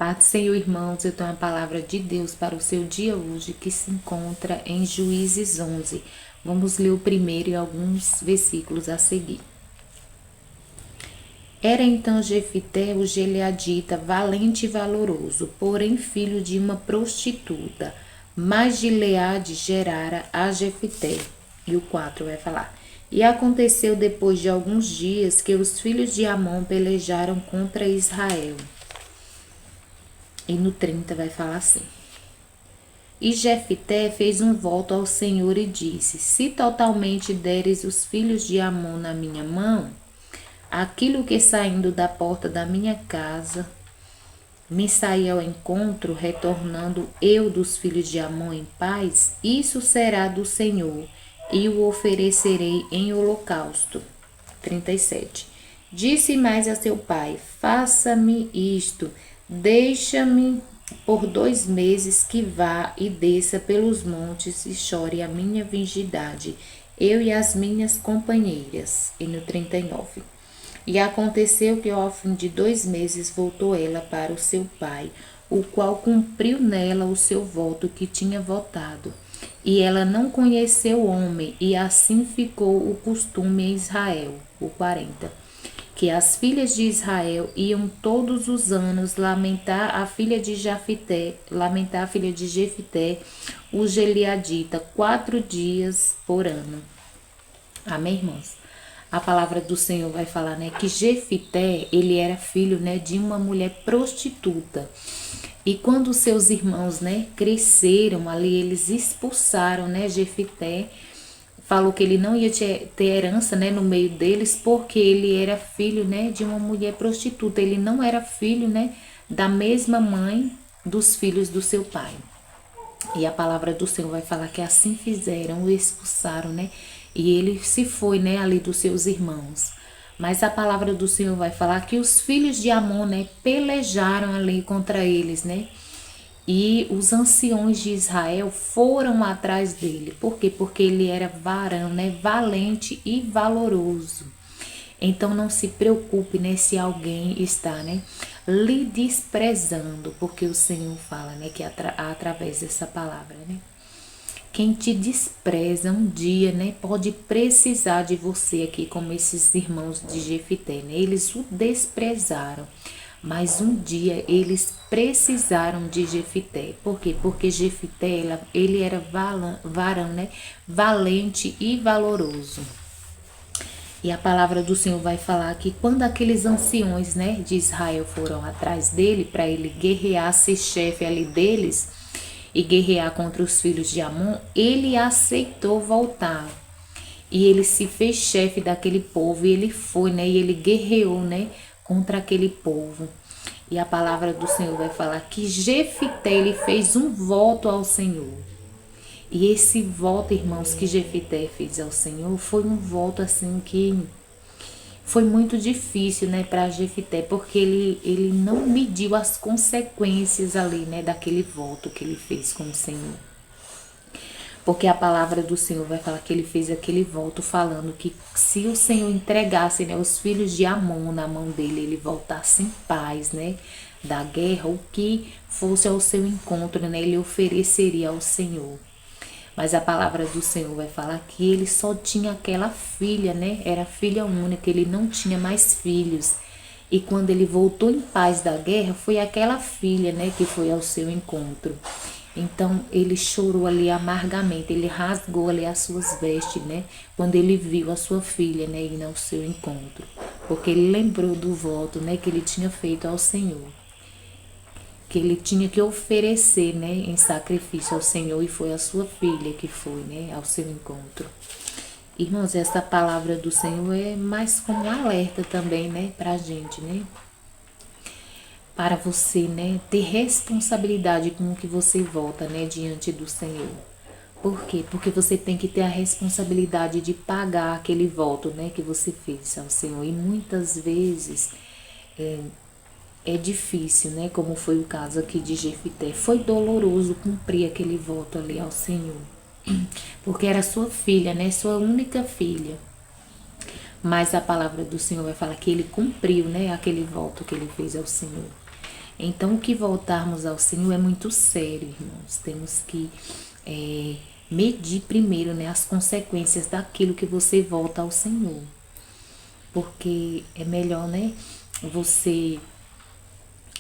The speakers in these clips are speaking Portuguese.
Pai do Senhor, irmãos, eu tenho a palavra de Deus para o seu dia hoje, que se encontra em Juízes 11. Vamos ler o primeiro e alguns versículos a seguir. Era então Jefité o gileadita, valente e valoroso, porém filho de uma prostituta. Mas Gileade gerara a Jefité. E o 4 vai falar. E aconteceu depois de alguns dias que os filhos de Amon pelejaram contra Israel. E no 30 vai falar assim. E Jefité fez um voto ao Senhor e disse: Se totalmente deres os filhos de Amon na minha mão, aquilo que saindo da porta da minha casa me sair ao encontro, retornando eu dos filhos de Amon em paz, isso será do Senhor, e o oferecerei em holocausto. 37. Disse mais a seu pai: Faça-me isto, deixa-me por 2 meses que vá e desça pelos montes e chore a minha virgindade, eu e as minhas companheiras. E no 39. E aconteceu que ao fim de 2 meses voltou ela para o seu pai, o qual cumpriu nela o seu voto que tinha votado. E ela não conheceu o homem, e assim ficou o costume em Israel. O 40. Que as filhas de Israel iam todos os anos lamentar a filha de Jefité, o gileadita, 4 dias por ano. Amém, irmãos? A palavra do Senhor vai falar, né, que Jefité, ele era filho, né, de uma mulher prostituta. E quando seus irmãos, né, cresceram ali, eles expulsaram, né, Jefité, falou que ele não ia ter herança, né, no meio deles, porque ele era filho, né, de uma mulher prostituta. Ele não era filho, né, da mesma mãe dos filhos do seu pai. E a palavra do Senhor vai falar que assim fizeram, o expulsaram, né? E ele se foi, né, ali dos seus irmãos. Mas a palavra do Senhor vai falar que os filhos de Amon, né, pelejaram ali contra eles, né? E os anciões de Israel foram atrás dele. Por quê? Porque ele era varão, né, valente e valoroso. Então não se preocupe, né, se alguém está, né, lhe desprezando, porque o Senhor fala, né, que através dessa palavra, né, quem te despreza um dia, né, pode precisar de você aqui, como esses irmãos de Jefité, né, eles o desprezaram, mas um dia eles precisaram de Jefité. Por quê? Porque Jefité, ele era varão, né, valente e valoroso. E a palavra do Senhor vai falar que quando aqueles anciões, né, de Israel foram atrás dele para ele guerrear, ser chefe ali deles e guerrear contra os filhos de Amon, ele aceitou voltar. E ele se fez chefe daquele povo e ele foi, né, e ele guerreou, né, contra aquele povo. E a palavra do Senhor vai falar que Jefité, ele fez um voto ao Senhor. E esse voto, irmãos, que Jefité fez ao Senhor foi um voto assim que foi muito difícil, né, para Jefité, porque ele não mediu as consequências ali, né, daquele voto que ele fez com o Senhor. Porque a palavra do Senhor vai falar que ele fez aquele voto falando que se o Senhor entregasse, né, os filhos de Amon na mão dele, ele voltasse em paz, né, da guerra, o que fosse ao seu encontro, né, ele ofereceria ao Senhor. Mas a palavra do Senhor vai falar que ele só tinha aquela filha, né? Era filha única, ele não tinha mais filhos. E quando ele voltou em paz da guerra, foi aquela filha, né, que foi ao seu encontro. Então ele chorou ali amargamente, ele rasgou ali as suas vestes, né? Quando ele viu a sua filha, né, indo ao seu encontro. Porque ele lembrou do voto, né, que ele tinha feito ao Senhor. Que ele tinha que oferecer, né, em sacrifício ao Senhor, e foi a sua filha que foi, né, ao seu encontro. Irmãos, essa palavra do Senhor é mais como um alerta também, né, pra gente, né, para você, né, ter responsabilidade com o que você vota, né, diante do Senhor. Por quê? Porque você tem que ter a responsabilidade de pagar aquele voto, né, que você fez ao Senhor. E muitas vezes é difícil, né? Como foi o caso aqui de Jefité. Foi doloroso cumprir aquele voto ali ao Senhor. Porque era sua filha, né? Sua única filha. Mas a palavra do Senhor vai falar que ele cumpriu, né? Aquele voto que ele fez ao Senhor. Então, o que voltarmos ao Senhor é muito sério, irmãos. Temos que medir primeiro, né, as consequências daquilo que você volta ao Senhor. Porque é melhor, né, você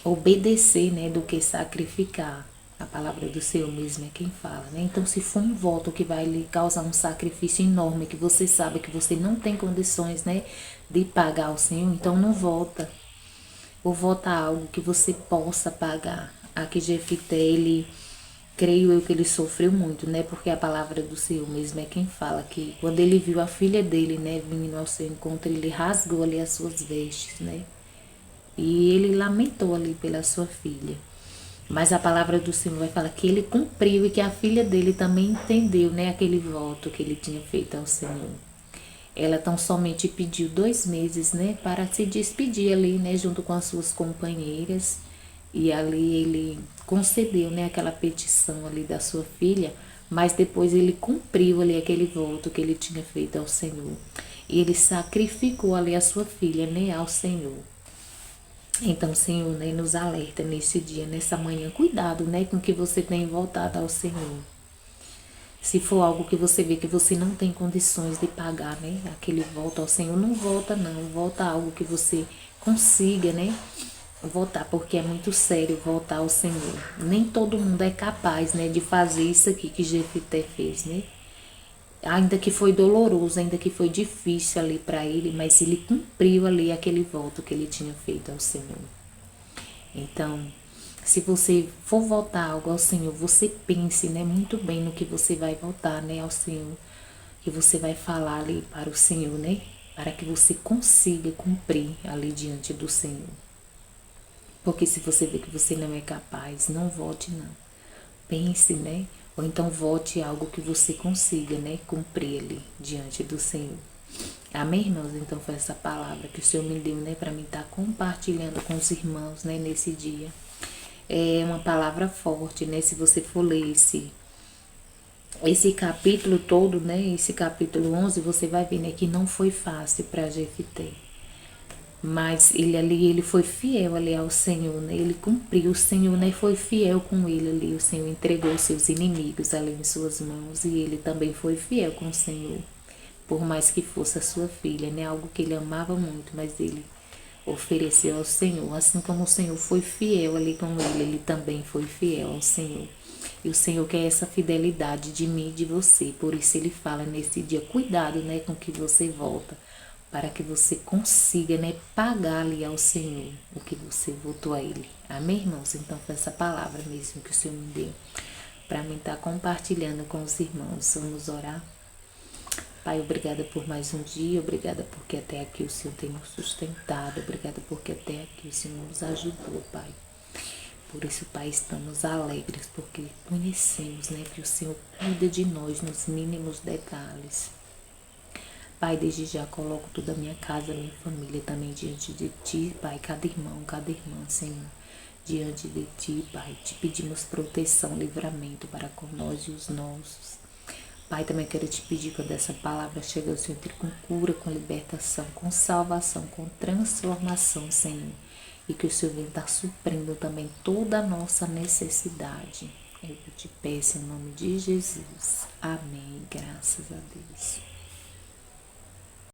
obedecer, né, do que sacrificar. A palavra do Senhor mesmo é quem fala, né? Então, se for um voto que vai lhe causar um sacrifício enorme, que você sabe que você não tem condições, né, de pagar ao Senhor, então não volta. Ou volta algo que você possa pagar. Aqui Jefité, ele, creio eu que ele sofreu muito, né? Porque a palavra do Senhor mesmo é quem fala que quando ele viu a filha dele, né, vindo ao seu encontro, ele rasgou ali as suas vestes, né? E ele lamentou ali pela sua filha. Mas a palavra do Senhor vai falar que ele cumpriu e que a filha dele também entendeu, né, aquele voto que ele tinha feito ao Senhor. Ela tão somente pediu 2 meses, né, para se despedir ali, né, junto com as suas companheiras. E ali ele concedeu, né, aquela petição ali da sua filha, mas depois ele cumpriu ali aquele voto que ele tinha feito ao Senhor. E ele sacrificou ali a sua filha, né, ao Senhor. Então, Senhor, né, nos alerta nesse dia, nessa manhã. Cuidado, né, com que você tem voltado ao Senhor. Se for algo que você vê que você não tem condições de pagar, né, aquele volta ao Senhor, não volta não. Volta a algo que você consiga, né, voltar, porque é muito sério voltar ao Senhor. Nem todo mundo é capaz, né, de fazer isso aqui que Jefité fez, né. Ainda que foi doloroso, ainda que foi difícil ali para ele, mas ele cumpriu ali aquele voto que ele tinha feito ao Senhor. Então, se você for voltar algo ao Senhor, você pense, né, muito bem no que você vai voltar, né, ao Senhor, que você vai falar ali para o Senhor, né, para que você consiga cumprir ali diante do Senhor. Porque se você vê que você não é capaz, não volte não. Pense, né, ou então volte algo que você consiga, né, cumprir ali diante do Senhor. Amém, irmãos? Então foi essa palavra que o Senhor me deu, né, para mim estar compartilhando com os irmãos, né, nesse dia. É uma palavra forte, né? Se você for ler esse capítulo todo, né? Esse capítulo 11, você vai ver, né, que não foi fácil para Jefité. Mas ele ali, ele foi fiel ali ao Senhor, né? Ele cumpriu, o Senhor, né, foi fiel com ele ali. O Senhor entregou seus inimigos ali em suas mãos e ele também foi fiel com o Senhor. Por mais que fosse a sua filha, né? Algo que ele amava muito, mas ele ofereceu ao Senhor. Assim como o Senhor foi fiel ali com ele também foi fiel ao Senhor. E o Senhor quer essa fidelidade de mim e de você. Por isso ele fala nesse dia, cuidado, né, com que você volta, para que você consiga, né, pagar ali ao Senhor o que você votou a Ele. Amém, irmãos? Então foi essa palavra mesmo que o Senhor me deu para mim estar compartilhando com os irmãos. Vamos orar? Pai, obrigada por mais um dia, obrigada porque até aqui o Senhor tem nos sustentado, obrigada porque até aqui o Senhor nos ajudou, Pai. Por isso, Pai, estamos alegres, porque conhecemos, né, que o Senhor cuida de nós nos mínimos detalhes. Pai, desde já coloco toda a minha casa, a minha família também diante de Ti, Pai, cada irmão, cada irmã, Senhor, diante de Ti, Pai. Te pedimos proteção, livramento para com nós e os nossos. Pai, também quero te pedir quando essa palavra chega ao Senhor, com cura, com libertação, com salvação, com transformação, Senhor. E que o Senhor venha estar suprindo também toda a nossa necessidade. Eu te peço em nome de Jesus. Amém. Graças a Deus.